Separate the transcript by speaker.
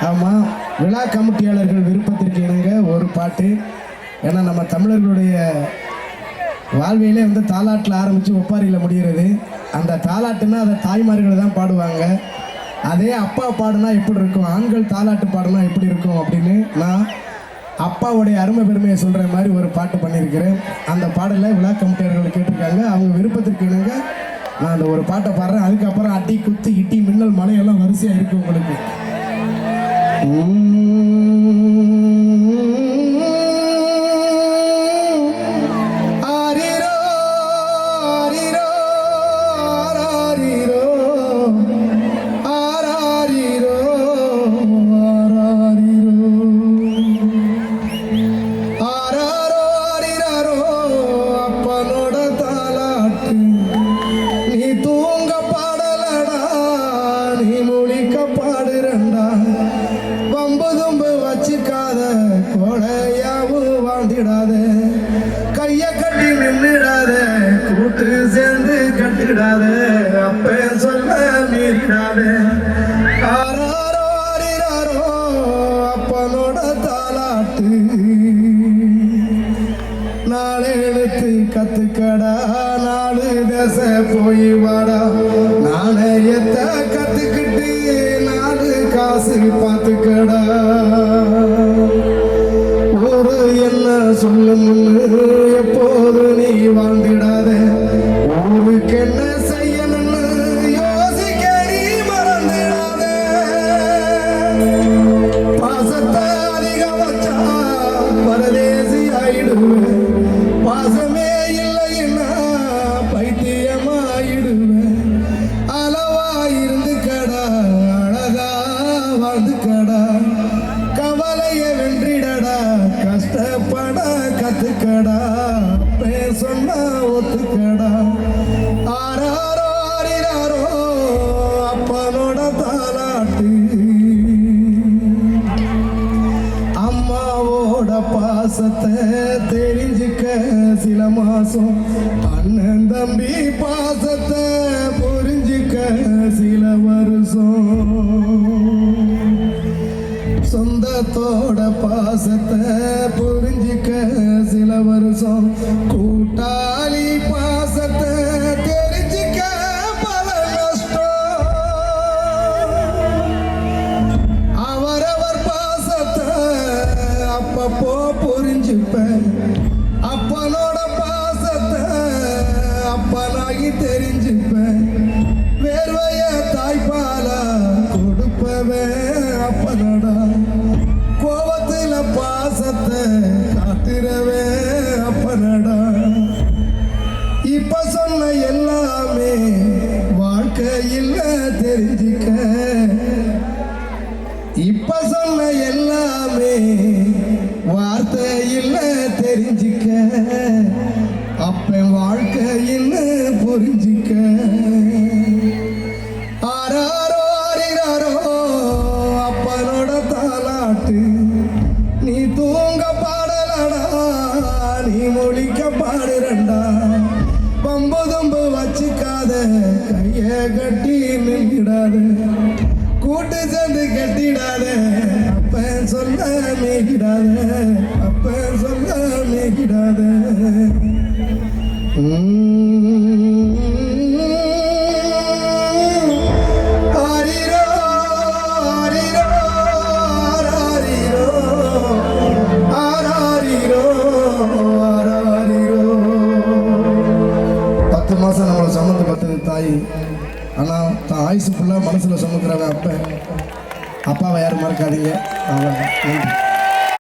Speaker 1: ஆமாம், விழா கமிட்டியாளர்கள் விருப்பத்திற்கு இணங்க ஒரு பாட்டு. ஏன்னா நம்ம தமிழர்களுடைய வாழ்விலே வந்து தாலாட்டில் ஆரம்பித்து ஒப்பாரியில் முடிகிறது. அந்த தாலாட்டுன்னா அதை தாய்மார்கள் தான் பாடுவாங்க. அதே அப்பா பாடுனா எப்படி இருக்கும், ஆண்கள் தாலாட்டு பாடுனா எப்படி இருக்கும் அப்படின்னு நான் அப்பாவுடைய அருமை பெருமையை சொல்கிற மாதிரி ஒரு பாட்டு பண்ணியிருக்கிறேன். அந்த பாடலை விழா கமிட்டியாளர்கள் கேட்டிருக்காங்க. அவங்க விருப்பத்திற்கு இணங்க நான் அந்த ஒரு பாட்டை பாடுறேன். அதுக்கப்புறம் அடி குத்து இட்டி மின்னல் மலையெல்லாம் வரிசையாக இருக்குது உங்களுக்கு. கைய கட்டி நின்றுடாத, கூட்டு சேர்ந்து கட்டிடாத, அப்ப சொல்ல மீறிடாத. ஆராரோ ஆரிராரோ அப்பனோட தாலாட்டு. நாளை எழுத்து கத்துக்கடா, நாலு தசை போய் வாடா. நாணயத்தை கத்துக்கிட்டு நாலு காசு பார்த்துக்கடா. ஒரு என்ன சொல்லும் எப்போது நீ வாழ்ந்திடாத. ஊருக்கு என்ன செய்யணும்னு யோசிக்க நீ மறந்துடாத. பாசத்தை அதிகம் வச்சா பரதேசி ஆயிடுவேன். பாசமே இல்லைன்னா பைத்தியமாயிடுவேன். அளவா இருந்து கடா, அழகா வாழ்ந்து கடா. கவலைய வென்றிடடா, கஷ்டப்பட கத்துக்கடா. பேசொன்னா ஒத்துக்கடா. ஆராரோ ஆரிராரோ அப்பனோட தாலாட்டு. அம்மாவோட பாசத்தை தெரிஞ்சுக்க சில மாசம், அண்ணன் தம்பி பாசத்தை புரிஞ்சுக்க சில வருஷம். சொந்தத்தோட பாசத்தை புரிஞ்சிக்க சில வருஷம். கூட்டாளி பாசத்தை தெரிஞ்சிக்க பல கஷ்டம். அவரவர் பாசத்தை அப்பப்போ புரிஞ்சுப்பேன். அப்பனோட பாசத்தை அப்பனாகி தெரிஞ்சுப்பேன். வேர்வைய தாய்ப்பாலா கொடுப்பவன் அப்பனடா. கோவத்துல பாசத்தை காட்டுறவே அப்பனடா. இப்ப சொன்ன எல்லாமே வாழ்க்கையில் தெரிஞ்சுக்க. இப்ப சொன்ன எல்லாமே வார்த்தையில் தெரிஞ்சுக்க. அப்ப வாழ்க்கையில் புரிஞ்சுக்க. ஆராரோ ஆரிராரோ அப்பனோட தாலாட்டு. நீ தூங்க பாடலடா, நீ மொழிக்க பாடுறண்டா. பம்பு தும்பு வச்சுக்காத, கைய கட்டி நின்றுடாத. கூட்டு சேர்ந்து கட்டிடாத, அப்ப சொல்ல மேகிடாத. அப்ப சொல்ல மேகிடாத. மாதம் நம்மளை சுமந்து பார்த்தது தாய். ஆனால் தான் ஆயுசு ஃபுல்லாக மனசில் சுமக்கிறவன் அப்போ. அப்பாவை யாரும் மறக்காதீங்க. அவ்வளோ.